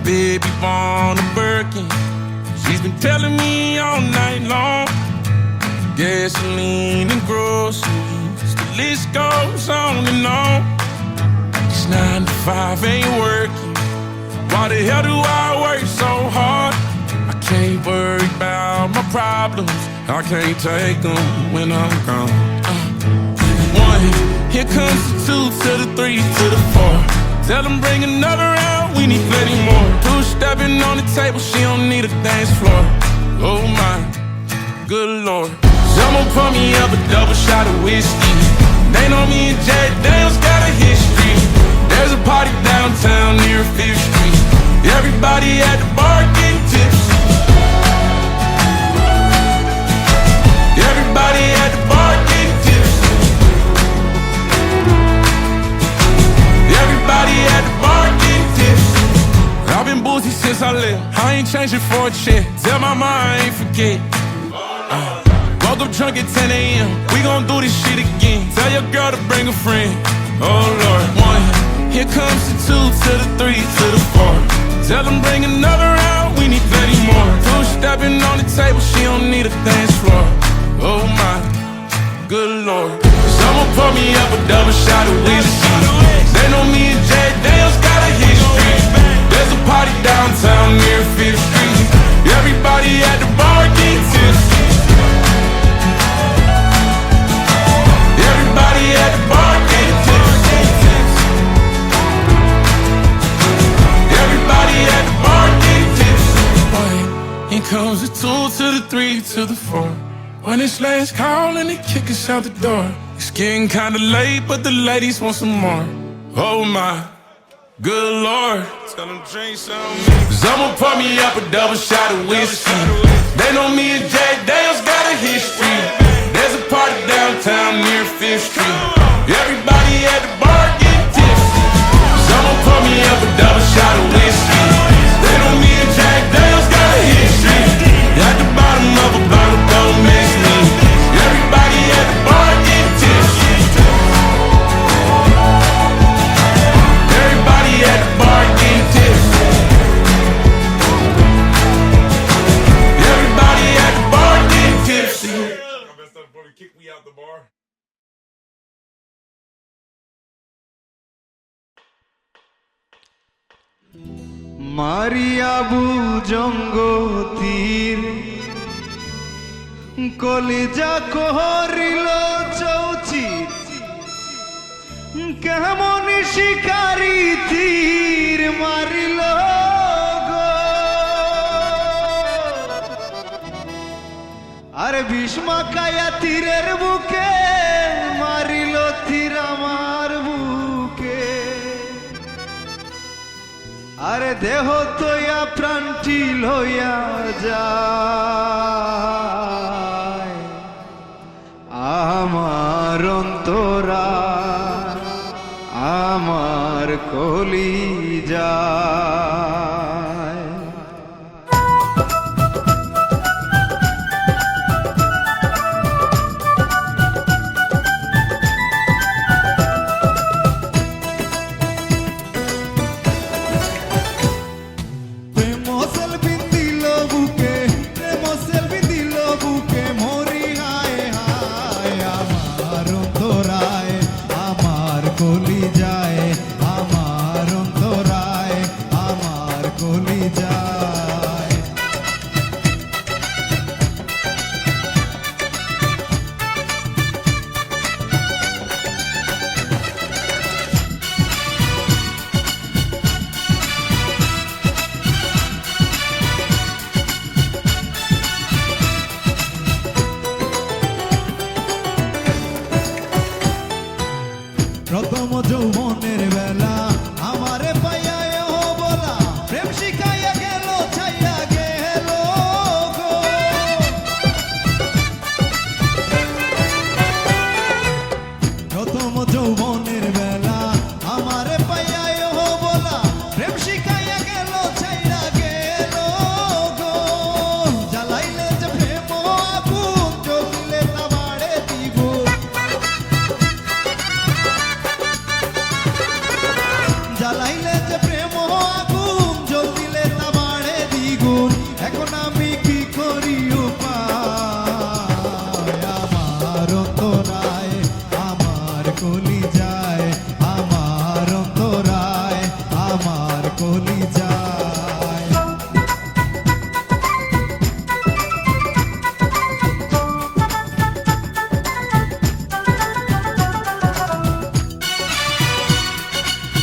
baby born a Birkin. She's been telling me all night long. Gasoline and groceries, the list goes on and on. This 9 to 5 ain't working. Why the hell do I work so hard? I can't worry about my problems. I can't take them when I'm gone. 1, here comes the 2 to the 3 to the 4. Tell them bring another round, we need plenty more. 2 stepping on the table, she don't need a dance floor. Oh my, good Lord. Someone pour me up a double shot of whiskey. They know me and Jack Daniels got a history. There's a party downtown near 5th Street. Everybody at the bar getting tipsy. Everybody at the bar getting tipsy. Everybody at the bar getting tipsy. I've been boozy since I left. I ain't changing for a check. Tell my mom I ain't forget. Woke up drunk at 10 a.m. We gon' do this shit again. Tell your girl to bring a friend. Oh Lord. 1, here comes the 2 to the 3 to the 4. Tell them bring another round, we need plenty more. 2 stepping on the table, she don't need a dance floor. Oh my, good Lord. Someone pour me up a double shot of whiskey. They know me and Jack Daniels got a history. There's a party downtown near 5th Street. Everybody at the bar getting tipsy. Everybody at the bar getting tipsy. Everybody at the bar getting tipsy. Here comes the 2 to the 3 to the 4. When it's last call and they kick us out the door. It's getting kinda late, but the ladies want some more. Oh my, good Lord. Tell them drink some. Someone pour me up a double shot of whiskey. They know me and Jack Daniels got a history. There's a party downtown near 5th Street. Everybody at the bar getting tipsy. Someone pour me up a double shot of whiskey. They know me and Jack Daniels got a history. At the bottom of a bottle, don't miss me. Everybody at the bar getting tipsy. Everybody at the bar getting tipsy. Everybody at the bar getting tipsy. Kick me out the bar. মারিয়া বুজঙ্গতীর কলিজা কহরিল চৌচিত কেমন শিকারি তীর মারিল গো আরে ভীষ্মা কায়া তীরের বুকে মারিল তীর আমার বুকে আরে দেহ তোয়া প্রাণটি লইয়া যায় আমার অন্তরা আমার কলিজা প্রথম যৌবনের বেলা আমারে পাইয়া ও বলা প্রেম শিখাইয়া গেল ছাইয়া গেল গো প্রথম যৌবনের বেলা আমারে পাইয়া ও বলা প্রেম শিখাইয়া গেল ছাইয়া গেল গো জ্বালাইলে যে প্রেম আগুন জ্বলিলে তা বাড়ে দিব জ্বালাইলে যে